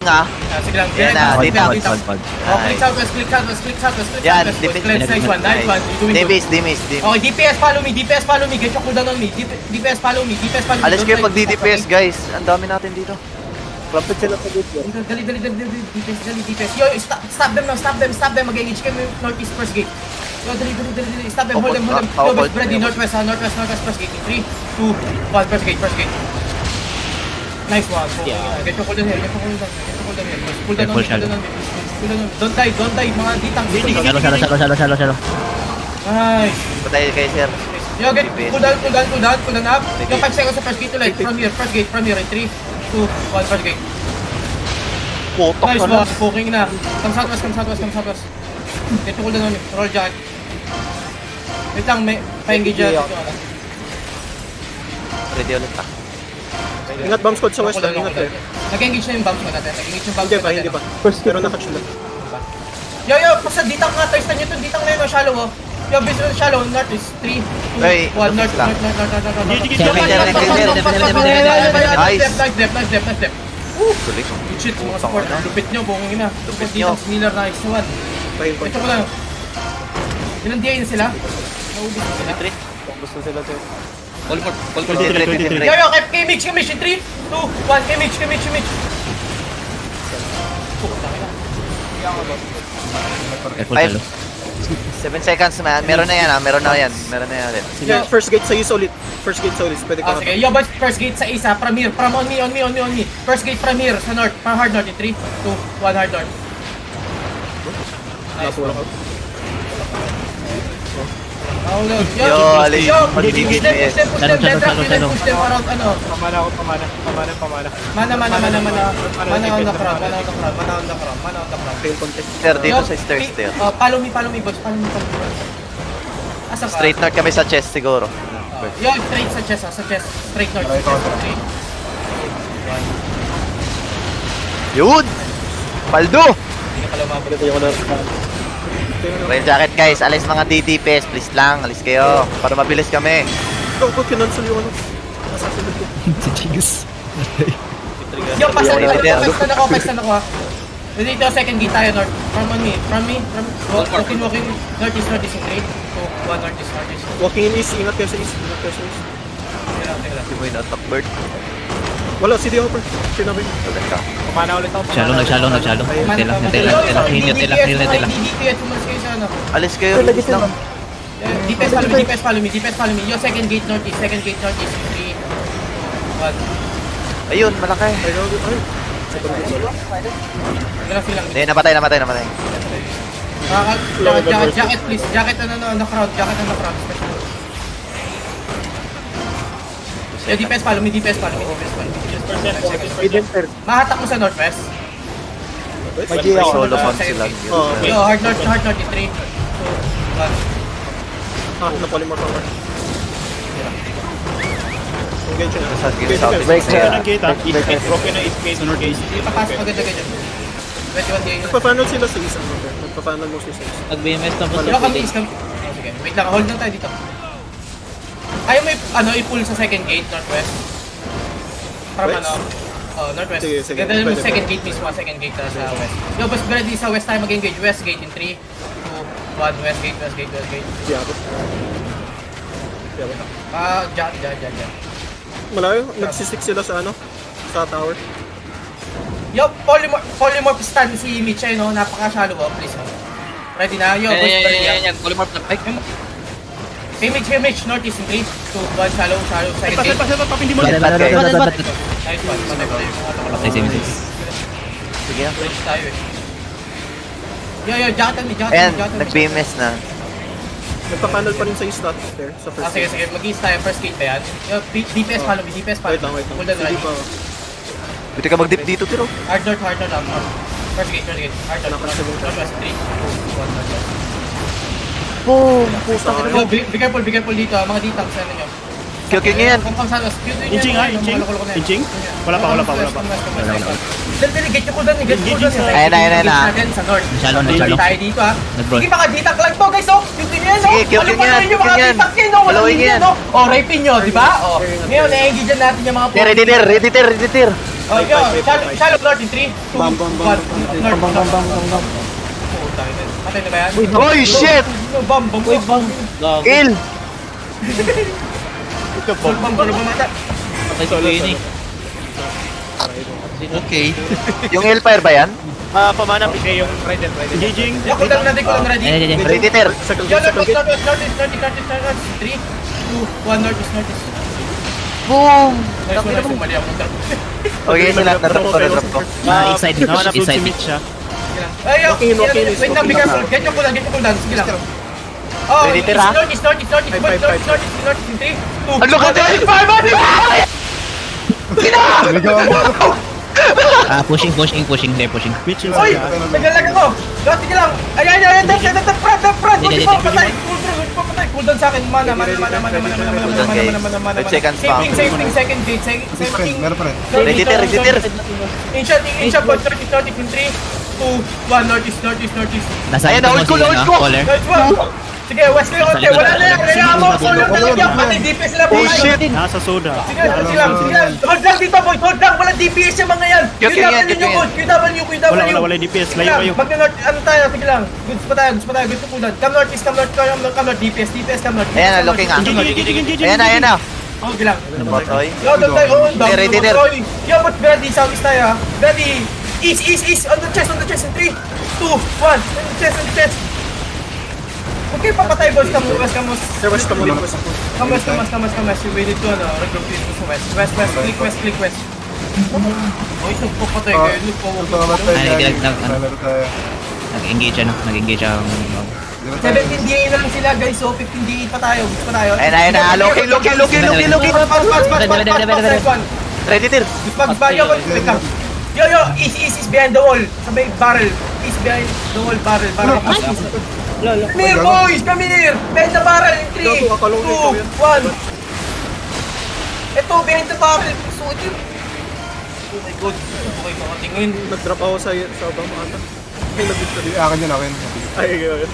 nga. Sige lang. Yan na, dito. Oh, click southwest, click southwest, click southwest, click Yan, southwest. DPS. Nice one, nice one. You're doing good. Dimis. Okay, DPS follow me, DPS follow me. Get your cooldown on me. DPS follow me, DPS follow me. Alis Don't kayo fight. pag DDPS, guys. Ang dami natin dito. Rapid sila sa gate yun. Dali, DPS. Yo, stop them now, stop them. Mag-engage kayo northeast first gate. Yo, dali. Stop them, hold them. Yo, best ready, northwest, first gate. 3, 2, 1, first gate. Nice one. Get your cooldown here, Cooldown on me. Don't die, mga ditang. Shallow. Nice. Patay kayo, sir. Yo, get cooldown up. Yo, 5 seconds sa first gate ulit. From here, in 3, 2, 1, first gate. Putok Nice ka na. one, poking na. Come southwest. Get your cooldown on me. Roll jacket. Wait lang, may pa-engage dyan. Ready ulit ah. Ingat bomb squad sa west. Ingat kayo. Nag-engage na yung bombs mo natin. Hindi pa. Pero nakachula. Yo, pasa ditang nga, tayo nyo itong ditang na yun, shallow oh. Yo, base on shallow, north is 3, 2, 1, Hey, north. lang. Nice step. Tuloy. Good shit, mga support. Lupit nyo, buong ina. Lupit Lupit nyo. nyo. Miller, nice one. Ito ko lang. Ilang DI na sila? Naubos na sila. Gusto sila tayo. Yo, K-Mix, in 3, 2, 1, K-Mix. Five. 7 seconds, man. Meron na yan. ulit. Sige, first gate sa is ulit. Pwede ka Okay, yo, boys, first gate sa isa, Premier, from on me. First gate Premier sa north, hard north in 3, 2, 1, hard north. Nice one. Yo, alis. Push them, let them around, Pamana. Mana on the crowd. Fail contest. Sir, dito sa stairs, sir. Follow me, boss, Asa ka? Straight north kami sa chest siguro. Yo, straight sa chest, straight north. Yun! Paldo! Hindi ka pala umabot. Pwede ko na. Rail jacket, guys. Alis mga DDPS. Please lang. Alis kayo. Para mabilis kami. Go, kinansel yung ano. Nasasunod ko. Yo, pasan ako ha. Dito, second gate tayo, north. From me. Walking, northeast in 3, 2, 1, northeast. Walking in east, ingat kayo sa east. Teka lang. Hindi mo yung attack bird. Wala, CD hopper. Sinabi. Ulit ka. Pumana ulit ako. Nag-shallow. Heal nila. DPS, umalis kayo sa ano. Alis kayo. Alis lang. DPS follow me. Yo, second gate northeast, 3, 2, 1. Ayun, malaki. Ay. Grabe lang. Hindi, namatay. Jacket please. Jacket on the crowd. Yo, DPS follow me. Mahatak mo sa northwest. Solo bomb sila. Yo, hard north in 3, 2, 1. Napolimor pa. Engage na. Sa south. Broken na 8 case. Ipapasok agad dyan. 21 day. Nagpa-funnel sila sa east. Nagpa-funnel mostly sa east. Nag-BMS na po Yo, kami is kami. Sige, wait lang. Hold lang tayo dito. Ayaw mo i-pull sa second gate, northwest. From West? northwest. Sige. Ganda mo Pwede. second gate mismo, second gate sa west. Yo, basta ready sa west tayo mag-engage. West gate in 3, 2, 1, west gate. Diabot. Dyan. Malayo, nagsisik sila sa ano? Sa tower. Yo, polymorph stand si Mitch ay no, napaka-shallow please. Ready na? Yo, boys, Yan. Polymorph na. Ay, Mitch, northeast in 3, 2, 1, shallow, second gate. Papindi mo. Nice one, Patay si Mrs. Sige na. Switch tayo eh. Yo, jacket. Ayan, nag-BMS na. Nagpa-funnel pa rin sa east there. Sa first Sige, mag-east tayo, first gate pa yan. Yo, DPS follow me. Wait lang. Hold on, CD right. pa. Pwede ka mag-dip dito, tiro. Hard north. First gate. Hard north. Northwest 3, 2, 1, northwest. Boom! Yo, be careful dito, mga ditang sa ano nyo. QQ nyo yan. Inching ha, inching. Inching? Wala pa. Delegate yung cooldown, get yung cooldown. Ayun na. Sa north. Shallow na shallow. Tayo dito ha. Nag-brawl. Sige, mga ditak lang to guys, oh. QQ nyo yan, oh. Sige, QQ nyo yan, Ano pa QQ mga yan. ditak yan, oh. Walang Following linya, yan. no? Oh, rapin nyo, di ba? Oh. Ngayon, na-engage natin yung mga Ready tir. Oh, yo, shallow north in 3, 2, 1. Bam, bam, bam. North. Patay na ba yan? Holy shit! Bam. Kill! Bam, mata. Patay si Kuya yun eh. Okay. Yung Hellfire ba yan? Pamana, PK yung rider. Engaging. Yo, cooldown natin, cooldown ready. Ayan. Ready tir. Second Yo, gate, second gate. north. 3, 2, 1, north. Boom! Nice, mali ako. Okay, sila. Natrap ko. East side. Nahanap East doon si side. Mitch siya. Ay, yo, Walking in, wait lang, be careful. Get your cooldown. Sige lang. Oh, Ready, tira? north, in 3, 2, Ano ka dyan? Pushing. They're pushing. Mitch yung Oy! saka. Nagalag ako! Yo, sige lang! Ayan, the front! Hindi pa patay! Cooldown sa akin, mana. 5 seconds pa. Saving, second gate, Meron pa rin. Ready tir. Inshot, 30, 3, 2, 1, northeast. Nasa Ayun, hold ko. Caller. North 1! Sige, west kayo konti, wala na yan! Kaya mo, solo na lang yan! Pati DPS sila Oh shit! Nasa soda. Sige lang! Hold lang dito, boy! Hold lang! Walang DPS yung mga yan! QQ yan. QW! Wala yung DPS. Layo kayo. Mag-north, ano tayo? Sige lang! Goods pa tayo! Good to cooldown! Come north, DPS, come north! Ayan, looking ah. Engaging. Ayan na. Oh, sige lang! Botoy. Yo, doon tayo! Oh, Okay, ready there. Yo, but ready, southeast tayo ha! Ready! East! On the chest! In 3, 2, 1! On the chest! Okay, papatay boys, come west. West ka muna. Come west. You waited to regroup dito sa west. Click west. Oh, ito po patay kayo. Look po. Nag-engage ang... 17 DA na lang sila guys, so 15 DA pa tayo. Ayan na. Looking. Pass. Ready tir. Yo, east behind the wall. Sabay barrel. East behind the wall, barrel. Come here, boys! Come here! Behind the barrel in 3, 2, 1. Ito, behind the barrel. So, ito. Oh my god. Okay, makatingin. Nag-drop ako sa bama ata. Ay, nag-drop. Akin. Ay, yun.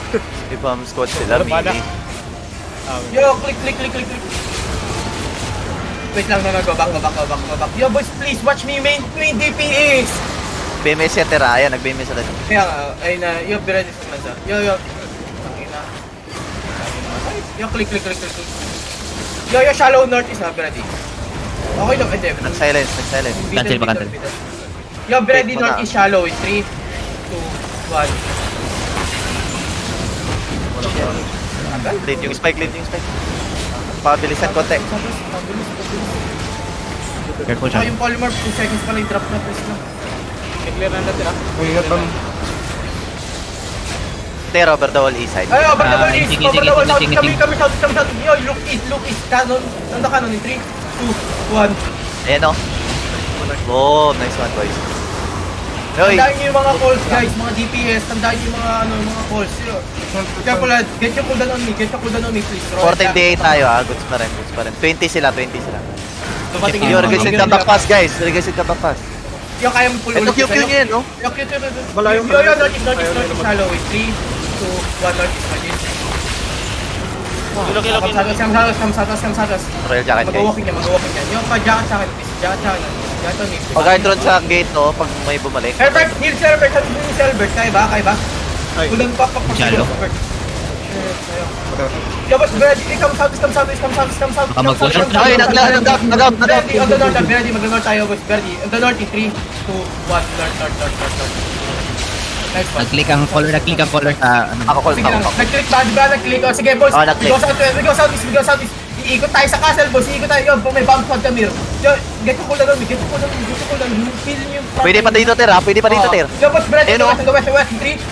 Ibang squad sila, mini. Yo, click. Wait lang, go back. Yo, boys, please watch me main DPS. BMS yan tira. Ayan, nag-BMS sila. Kaya ay na, yo, be ready sa mansa. Yo. Yo, click. Yo, shallow north is be ready. Okay lang, hindi. Nag-silence. Cancel pa, cancel. Yo, be ready Wait mo north na. is shallow in 3, 2, 1. Lead yung spike. Pabilisan konti. Careful siya. Yung polymer, 2 seconds pa lang drop na please lang. Clear na natin ah. Ingat lang. Tir over the wall east side. Ay, over the wall east, Sige. over the wall south. Kami south. Yo, look east. Canon. Nanda canon in 3, 2, 1. Ayan o. Oh, nice one boys. Hoy, Tandaan niyo yung mga calls guys, mga DPS. Tandaan niyo yung mga calls. Careful lad, get your cooldown on me please. 14 day tayo ah. Goods pa rin. 20 sila. Dumating Yo, regasin ka back pass guys. Yo, kaya mo pull Ito QQ nyo yan, no? Yo, QQ. Malayo Yo, pa. northeast, shallow. 3, 2, 1, northeast, magin. Come satas. Royal jacket guys. Mag-walking yan. Yo, pa-jacket sa akin, please. Jacket on me. Pag-guard sa gate no, pag may bumalik. Herbert, heal si Herbert. Kaya ba? Ay. Kulang pa. Shallow. Yo, but ready, come south. Baka mag-push. Ay, nag-out. Ready, on the north, ready, mag-north tayo, boys. Ready, on the north in 3, 2, 1, north. Nice one. Nag-click ang color sa... Ako call. Sige lang, nag-click ba? Di ba nag-click? O, sige, boys. Oh, nag-click. We go southeast. Iikot tayo sa castle, boys. Iikot tayo. Yo, may bomb squad kami. Yo, get your cooldown. Feel nyo yung... Pwede pa dito tir. Yo, boys, ready, Ayun, go west. 3, 2,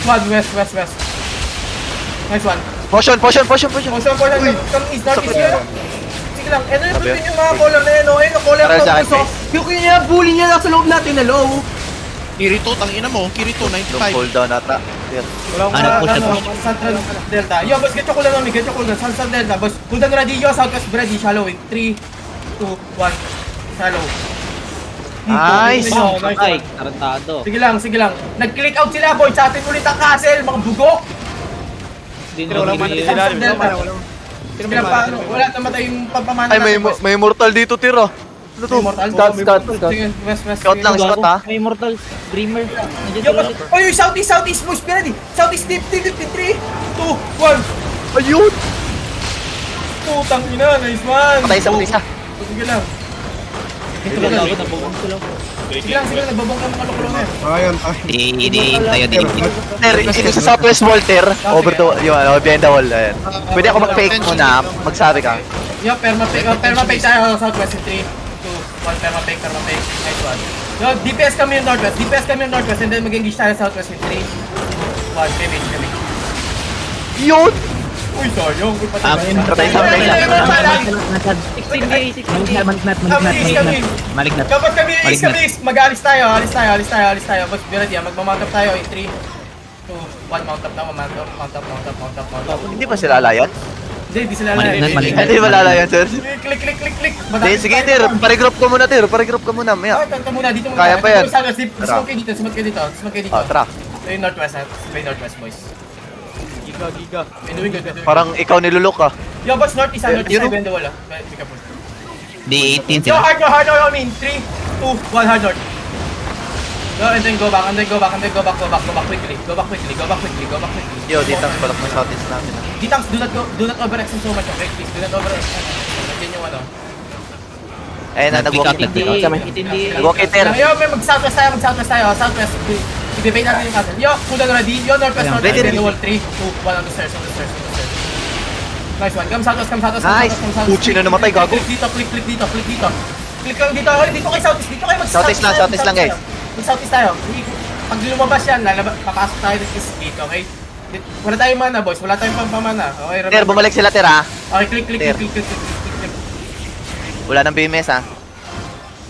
1, west. Nice one. Motion. Motion, come east, northeast yun. Sige lang, ano yung yung mga color na yan, o? Ayun, color Para to, sa akin, guys, o. guys. Yung bully niya lang sa loob natin, hello? Kirito, tangina mo. Kirito, Yung 95. cooldown ata. Tier. Walang Ano, push na push. Central Delta. Yo, boss, get your cooldown mami, get your cooldown. Central Delta, boss. Cooldown ready, yo, Southwest ready, shallow in 3, 2, 1. Shallow. Nice! Oh, nice Ay, one. tarantado. Sige lang, sige lang. Nag-click out sila, boy. Sa atin ulit ang castle, mga bugok. Pero walang mana Central sila. Delta. Sige lang pa, ano, wala namatay yung pampamana Ay, natin, boss. may immortal dito, Tier, oh. Ano to? Immortal. Scott. Sige, west. Scout lang, Sige. scout, ha? May immortal dreamer. Nandiyan Yo, sila boss. ulit. Oh, yung southeast, boys. Ready. Southeast, deep, 3, 2, 1. Ayun! Putang ina, nice one. Patay isa. Sige lang. Ito lang dapat nabubong sila. Sige lang, nagbabong ka mga lokolo na yan. Ayun, Di tayo, di. Ter, yung sa Southwest Wall, Ter. Over the wall, yung ano, behind the wall, ayan. Pwede ako mag-fake muna, magsabi ka. Yo, perma-fake tayo sa Southwest in 3, 2, 1, perma-fake. Nice one. Yo, DPS kami yung Northwest, and then mag-engage tayo sa Southwest in 3, 2, 1, damage. Yun! Uy, sayang. Uy, patay. Patay sa play lang. 16K, 16K. Malignat. Kapag kami is Malignat. kami, mag-alis tayo. But be ready, magmamount up tayo in 3, 2, 1, mount up. Hindi ba sila alliance? Hindi sila Malignat. Hindi ba alliance, sir? Click. Hindi, sige, Ter. Parigroup ka muna, maya. Tanta muna, dito muna. Kaya pa yan. Smoke kayo dito. Oh, tara. Ito yung Northwest, ha? Ito yung Northwest, boys. Giga. Doing good. Parang ikaw nilulok, ah. Yo, boss, Northeast, Yun, oh. bend the wall, ha? Be careful. Di 18 Yo, sila. hard north, I mean. 3, 2, 1, hard north. Yo, and then go back quickly. Go back quickly. Yo, ditang balak ng Southeast namin, ah. D-Tanks, do not overextend so much, okay? Please, do not overextend. Nandiyan yung ano. Ayun na, nag-walk in. Itindi. Nag-walk in, Ter. Yo, may mag-southwest tayo. Southwest. Ibibay natin yung castle. Yo, cooldown ready. Yo, northwest. Ready. Bend the wall. 3, 2, 1, on the stairs. Nice one. Come southwest. Nice. Puchi na namatay, gago. Click dito. Click lang dito. Dito kayo southeast. Dito kayo Southeast lang, guys. Mag-southeast tayo. Pag lumabas yan, papasok tayo dito, okay? Wala tayong mana, boys. Wala tayong pampamana. Okay, Ter, bumalik sila, Ter, ha? Okay, click. Wala nang BMS, ha?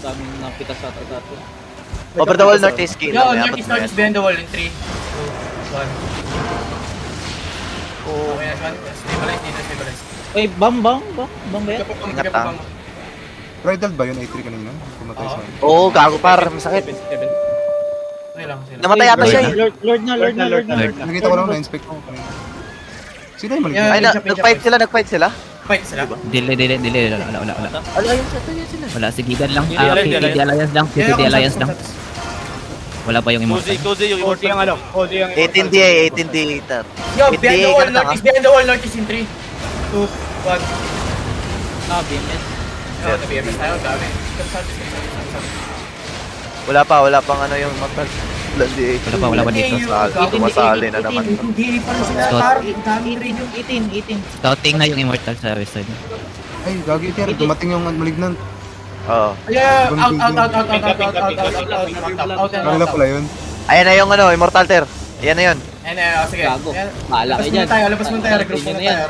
Daming nakita sa ato. Over the wall, northeast kill. Yo, northeast behind the wall in 3, 2, 1. Oh, Okay, stabilize. Uy, bang ba yan? Ingat, ha? Bridal ba yun? A3 kanina? Pumatay sa Oo, gago par, masakit. Okay lang. Namatay ata siya, eh. Lord na. Nakita ko lang na-inspect ko kanina. Sino yung malignant? Ay, nag-fight sila? Fight sila. Dili. Wala. Wala, si Gigan lang. Di Alliance lang. Wala pa yung immortal. Cozy yung immortal. Yung ano? Cozy yung 18D, 18D. Yo, Hindi, behind the wall, ganun lang, behind the wall, northeast in 3, 2, 1. BMS. Yo, the BMS tayo, dami. Wala pang ano yung mortal. Wala pa dito. Masali na naman. Hindi pa rin sila. Scott. Parang dami rin yung 18. Scouting na yung immortal sa west side. Ay, gagi tiyan. Dumating yung malignant. Oo. Yeah, out. Kanila pala yun. Ayan na yung ano, immortal Ter. Ayan na yun. And sige. Gago. Bahala kayo dyan. Labas muna tayo, regroup muna tayo.